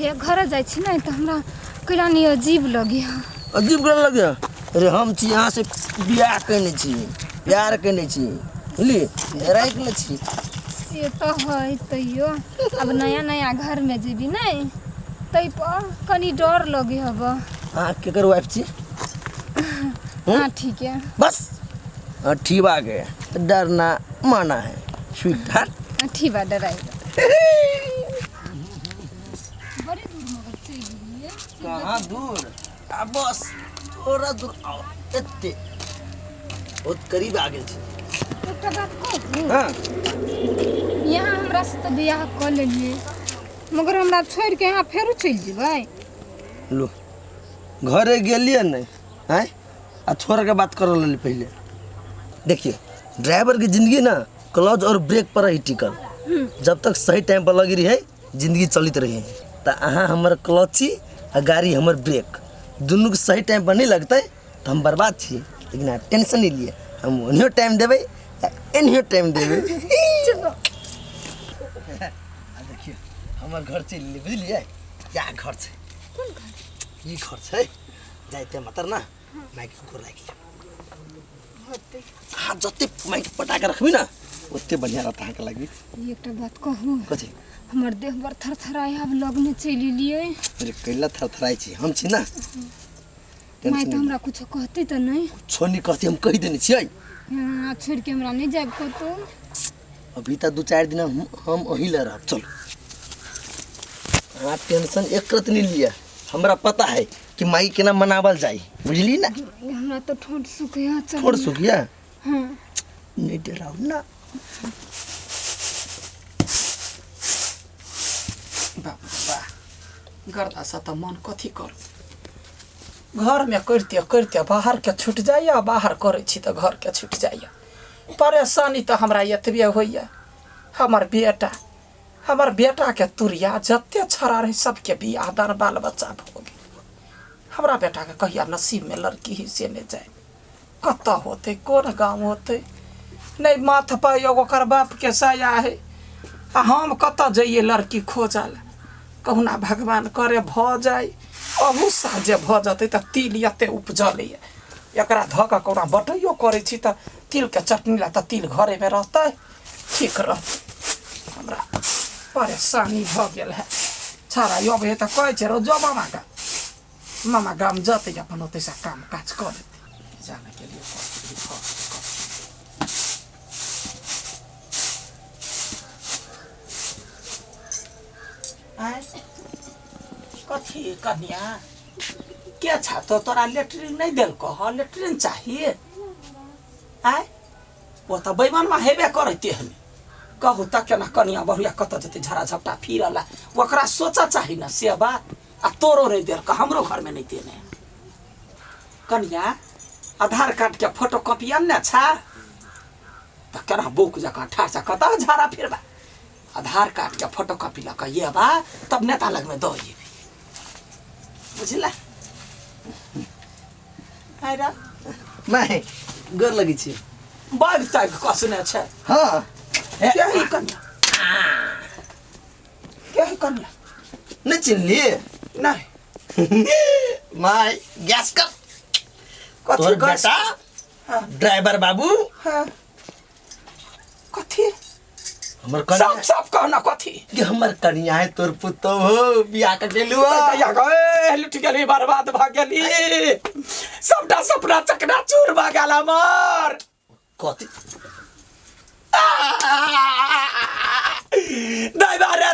ये घर जाय छी नहीं तो हमरा किरानी अजीब लगे। अजीब करे लगे? अरे हम छी यहाँ से बियाह करने छी, प्यार करने छी, बुझली राख ले छी। से तो है तैयो अब नया नया घर में जेबी नहीं तई पर कनी डर लगे हब। हाँ केकर वाइफ छी? हाँ ठीक है बस ठीक आ गया, डरना माना है स्वीट हार्ट। ठीक बा डराई बड़े दूर मगर चल गेलिए। कहाँ दूर? अब बस थोड़ा दूर आओ, इतने बहुत करीब आ गए छी। एकटा बात कहू, हाँ यहाँ हमरा से तो बियाह कर लेलिए मगर हमरा छोड़ के यहाँ फेरो चल जेबै। लो घरे गेलिए नहीं हैं आ छोड़ के बात कर ले पहले। देखिए ड्राइवर की जिंदगी ना क्लच और ब्रेक पर ही टिकल, जब तक सही टाइम पर लगी रही है जिंदगी चलित रही है। तो अहाँ हमार क्लची आ गाड़ी हमार ब्रेक दोनों के सही टाइम पर नहीं लगता तो हम बर्बाद छे। लेकिन आप टेंशन नहीं लिए, हम उन्हीं टाइम देवे इन्हीं टाइम देवे। देखिए हमार घर चलिए बुझलिए क्या घर से ये घर से जाते मातर ना माइक को राखी हाँ जते माइक पटा के रखबी ना ओते बढ़िया रहता है के लगी। एकटा बात कहू, कथी? हमर देह बर थरथराई अब लगने चली लिए। अरे कैला थरथराई छी हम छी ना, माई तो हमरा कुछ कहते तो नहीं छोनी कहती हम कह देने छियै। हाँ छोड़ के हमरा नहीं जाब कतो। अभी तक 2-4 दिन हम वहीं ले रह। चल आप टेंशन एक रत नहीं लिया, हमरा पता है कि माई केना मनावल जाए बुझली ना। हमरा तो ठोट सुखिया चल छोड़ सुखिया हाँ नहीं डराओ ना। बाबा गर्दा सा त मन कथी कर, घर में करते करते बाहर के छूट जाइए, बाहर करे छी तो घर के छूट जाइए। परेशानी तो हमरा एतबे होइए। हमर बेटा के तुरिया जते छड़ा रहे सबके बियाह दान बाल बच्चा हो गए। हमरा बेटा के कहिया नसीब में लड़की ही से नहीं जाए, कत होते कौन गाँव होते नहीं माथ पर एगो कर बाप के साया है। आ हम कत जाइए लड़की खोजल, कहुना भगवान करे भ जाए। अहू साजे भ जाते तो तिल एते उपजल एकरा धऽ कऽ कौना बटैयो करे छी तो तिल के चटनी ला तो तिल घरे में रहता ठीक रहते। हमरा परेशानी भ गेल है छाड़ा अब हे तो कहे छे जो मामा गाम जाते अपन ओते से काम काज कर देते जाने के लिए आय कथी कन्या के छा तो तोरा लेटरिन नहीं दिल कह लेटरिन चाहिए। आय वो तो बैमान में हेबे करते हमें कहू तक ना कनिया बहुया कत जते झड़ा झपटा फिरला ओकरा सोचा चाहिए ना से बात। आ तोरो नहीं दिल कह हमरो घर में नहीं देने कनिया आधार कार्ड के फोटो कॉपी अन्ने छा तो केना बुक जका ठासा कत झड़ा फिरबा। आधार कार्ड के फोटो कॉपी लग ये बा तब नेता लग में दो ये बुझला। आइरा नहीं गोर लगी छी बाग टाइप कसने छे। हाँ क्या है कन्या, क्या है कन्या नहीं चिन्हली नहीं माय गैस का तोर बेटा ड्राइवर बाबू हाँ कथी हमर सब कन्या सब कहना कथी कि हमर कन्या है तोर पुतो हो बियाह कर देलु या गए लुट गेली बर्बाद भ गेली सबटा सपना चकना चूर भ गेल हमर। कथी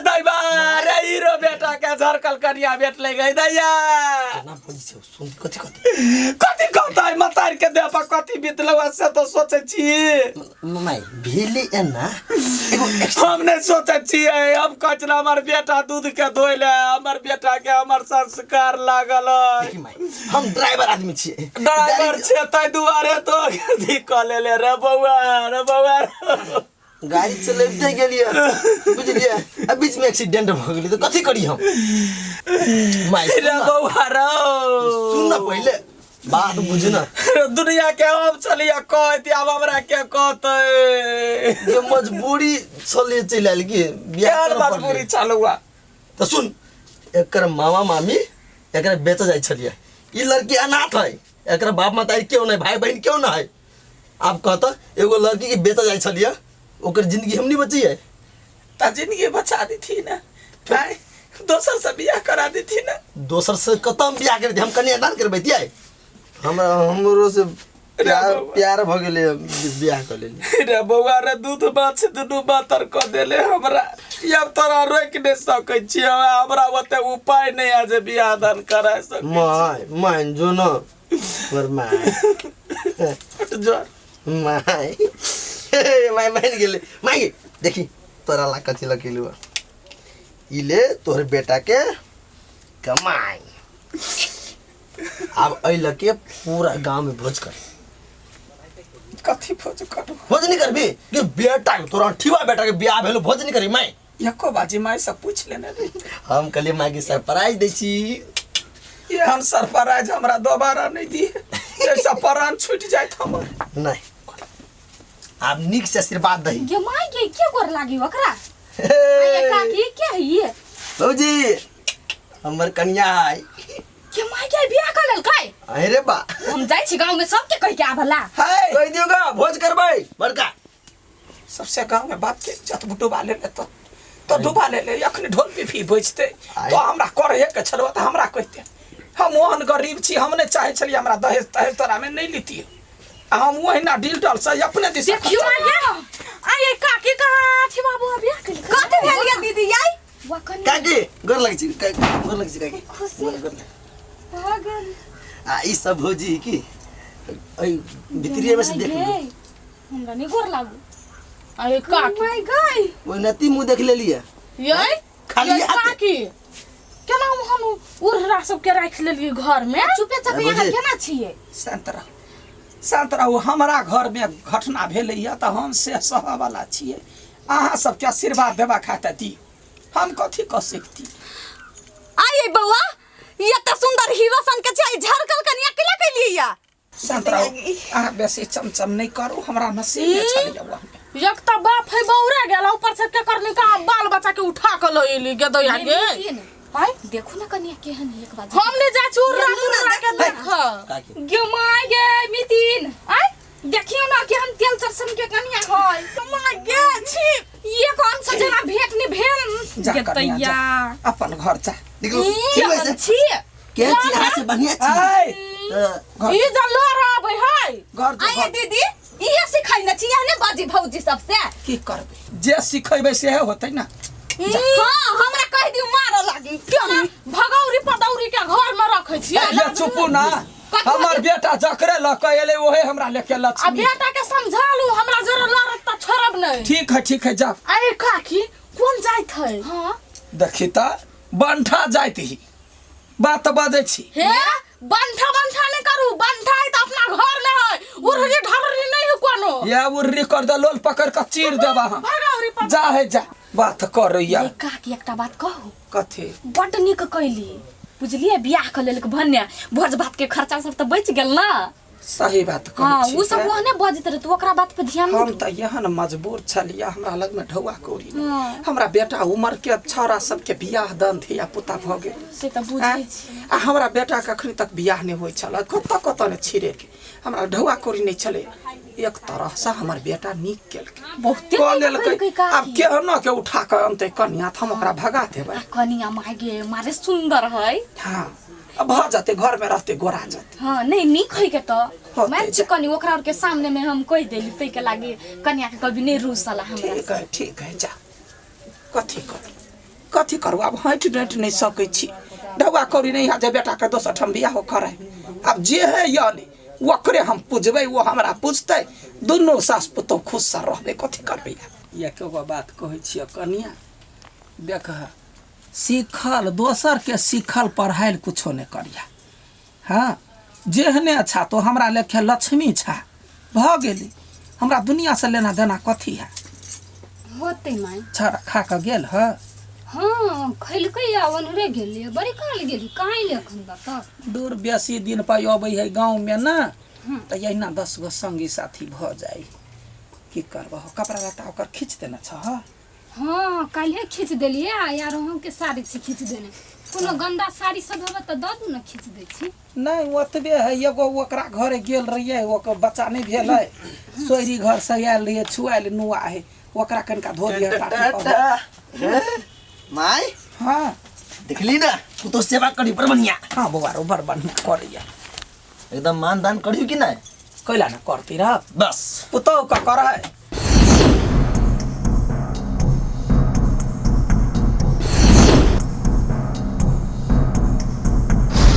दैवा रे हीरो बेटा के झरकल कनिया बेट ले गई दैया ना बोली छौ सुन कथी कथी कथी कहता है मतार के देह पर कथी बीतलो से तो सोचे छी माय भेले एना एगो हम नहीं सोचे छी हम कचरा हमर बेटा दूध के धोइले हमर बेटा के हमर संस्कार लागल देखी माय हम ड्राइवर आदमी छी ड्राइवर छे तै दुआरे तो कथी क लेले रे बौआ गाड़ी चलाते गेलिए बुझलिए अब बीच में एक्सीडेंट हो गेली तो कथी करी हम माय रे बौआ रो सुन ना पहले बात बुझ ना दुनिया के हम चलिया कहती अब हमरा के कहते ये मजबूरी चले चल आइल की यार मजबूरी चालू हुआ तो सुन एकर मामा मामी एकरा बेच जाए छलिए। ई लड़की अनाथ है, एकरा बाप मातारी क्यों नहीं, भाई बहन क्यों ना है। आप कहता एगो लड़की के बेच जाए छलिए, ओकर जिंदगी हम नहीं बची है। ता जिंदगी बचा दी थी ना भाई, दोसर से बियाह करा दी थी ना। दोसर से कतम बियाह कर दी, हम कन्यादान करबै दिए। हमरा हमरो से प्यार भ गेले, बियाह कर लेली। रे बौआ रे दूध बात से दुनू बातर क देले हमरा। अब तोरा रोक नहीं सकै छी, हमरा ओते उपाय नहीं आ जे बियाह दान करा सकै। माय मान जो न मर माय जो माय माय मान गेले। माय देखी तोरा ला कथी लकेलु, इले तोहर बेटा के कमाई। अब ऐ लके पूरा गांव में भोज कर। कथी भोज करू? भोज नहीं करबी कि बेटा तोरा ठिवा बेटा के बियाह भेलो, भोज नहीं करी। मैं एको बाजी माय से पूछ लेने रे। हम कली माय के सरप्राइज दै छी। ये हम सरप्राइज हमरा दोबारा नहीं दी, जैसा प्राण छूट जाए हमर। नहीं आप निक से आशीर्वाद दही। ये माय के क्या कर लागी ओकरा? आये काकी क्या है ये? भौजी हमर कन्या है। ये माय के बियाह कर लेल काय? अरे बा हम जाई छी गांव में सबके कह के आभला। हाय कह दियोगा भोज करबै बड़का। सबसे गांव में बात के जत बुटुबा ले तो डुबा ले अखनी ढोल पिफी बजते तो हमरा करे के छलवा त हमरा कहते। हम ओहन गरीब छी, हम नहीं चाहे छली हमरा दहेज तहेज तोरा में नहीं लीती। हम वहीना डील डल से अपने दिस देखियो आये काकी कहां छी बाबू बियाह कर लेल? कथि भेल ये दीदी आई? वा कन्या काकी गोर लगे छी, गोर लगे छी काकी। खुशी पागल आ ई सब भौजी की ऐ भितरिया में से देख ली। हमरा नहीं गोर लागू। आये काकी माय गई वो नती मुंह देख ले लिया ये खाली हाथ। काकी केना हम उरहरा सब के राख लेलिए घर में? चुपे चापे यहाँ केना छिए? शांत रहो। हमरा घर में घटना भेले या त हम से सह वाला छिए। अहाँ सबके आशीर्वाद देबा खातिर दी, हम कथी क सकती। आये बउआ ये त सुंदर हीरो सन के छै, झरकल कनिया केला के लिए या? शांत रहो, अहाँ बेसी चमचम नहीं करू, हमरा नसीब में छलिए वहाँ। एक त बाप है बौरा गेल, ऊपर से के करनी का बाल बच्चा के उठा के लइली गे दया के। हाय देखो ना कन्या केहन एक बार हम ले जा चूर रात के देख। काकी गे माय गे मितिन आय देखियो ना केहन तेल सरसन के कन्या होय। माय गे छी ये कौन सा जना भेट नहीं भेल जा गे कन्या, तैया जा, अपन घर जा। निकलो ये ठीक है छी के छी यहाँ से बढ़िया छी। हाय ई जल्लो रहबै है। घर जो आये दीदी इहे सिखाई ना छी ने बाजी भौजी सबसे। की करबे, जे सिखेबे से होतै ना। हां हमरा कह दियो मारो लागी क्यों भगौरी पदौरी के घर में रखे छी? ये चुपू ना, हमर बेटा जकरे ल के एले ओहे हमरा लेके आ लक्ष्मी। बेटा के समझा लू, हमरा जरा लड़त त छोड़ब नहीं। ठीक है जा। अरे काकी कौन जाइत है? हां देखी त बंठा जाइत ही बात बजे छी। हे बंठा बंठा नहीं करू, बंठा है तो अपना घर में है, उरहरी ढररी नहीं है कोनो। या उर्री कर दे, लोल पकड़ के चीर देबा हम। भगौरी पद जा है जा, बात कर या ए काकी एकटा बात कहू, कथी। बड निक कैली बुझलिए बियाह कर लेल भन्ने भोज भात के खर्चा सब त बच गेल ना। सही बात हां कहै उ छी। सब ओहने बजत रहे, तू ओकरा बात पे ध्यान हम नहीं त यहन मजबूर छलिया, हमरा लग में ढौआ कौड़ी नहीं। हाँ। हमरा बेटा उमर के छौरा सबके बियाह दान धिया पुता भ गेल। से त बुझै छी। आ हमरा बेटा के अखनी तक बियाह नहीं होय छल, कत ने छिरे के हमरा ढौआ कौड़ी नहीं छले। एक तरह से हमर बेटा निक केल के बहुते कह लेल कैल के। का अब केहनो के उठा के अंते कन्या त हम ओकरा भगा देबै। कनिया मागे मारे सुंदर है। हां अब भ जाते, घर में रहते गोरा जाते। हाँ नहीं निक है के तो होते मैं जा। चिकनी ओकरा और के सामने में हम कह देली तै के लागे कन्या के कभी नहीं रूसला हमरा। ठीक है जा, कथी करू अब हट डट नहीं सकै छी। ढौआ कौड़ी नहीं है बेटा के दोसर ठम बियाह करे। अब जे है यानी ओकरे हम पूजबै, वो हमरा पूजतै, दुनू सास पुतोह खुश से रहबे। कथी करबै या के बात कहै छियै कन्या, देख सीखल दोसर के सीखल पढ़ाई कुछो नहीं करिया। हाँ जेहने अच्छा तो हमरा लेखे लक्ष्मी छा भ गेली, हमरा दुनिया से लेना देना कथी है। होते माय छड़ा खा के गेल है। हाँ खैलकै आवन रे गेली बड़ी काल गेली काहे ले अखन बता। दूर बेसी दिन पर अबै है गांव में ना, त यहिना 10 गो संगी साथी भ जाई। की करबह, कपड़ा लत्ता ओकर खींच देना छ। हाँ काल्हे खींच देलिए आ यार हम के साड़ी से खींच देने कोनो गंदा साड़ी सब हवे त द दू न खींच दे छी नहीं ओतबे है एगो ओकरा घरे गेल रहिए ओकर बच्चा नहीं भेल है सोयरी घर से आयल रहिए छुआल नुआ है ओकरा कनका धो दिया टाटी माय हाँ देखली ना तू तो सेवा करी पर बढ़िया हाँ बुआ रो बड़ बढ़िया करिया एकदम मान दान करियो कि नहीं कैला ना करती रह बस पुतौ का कर है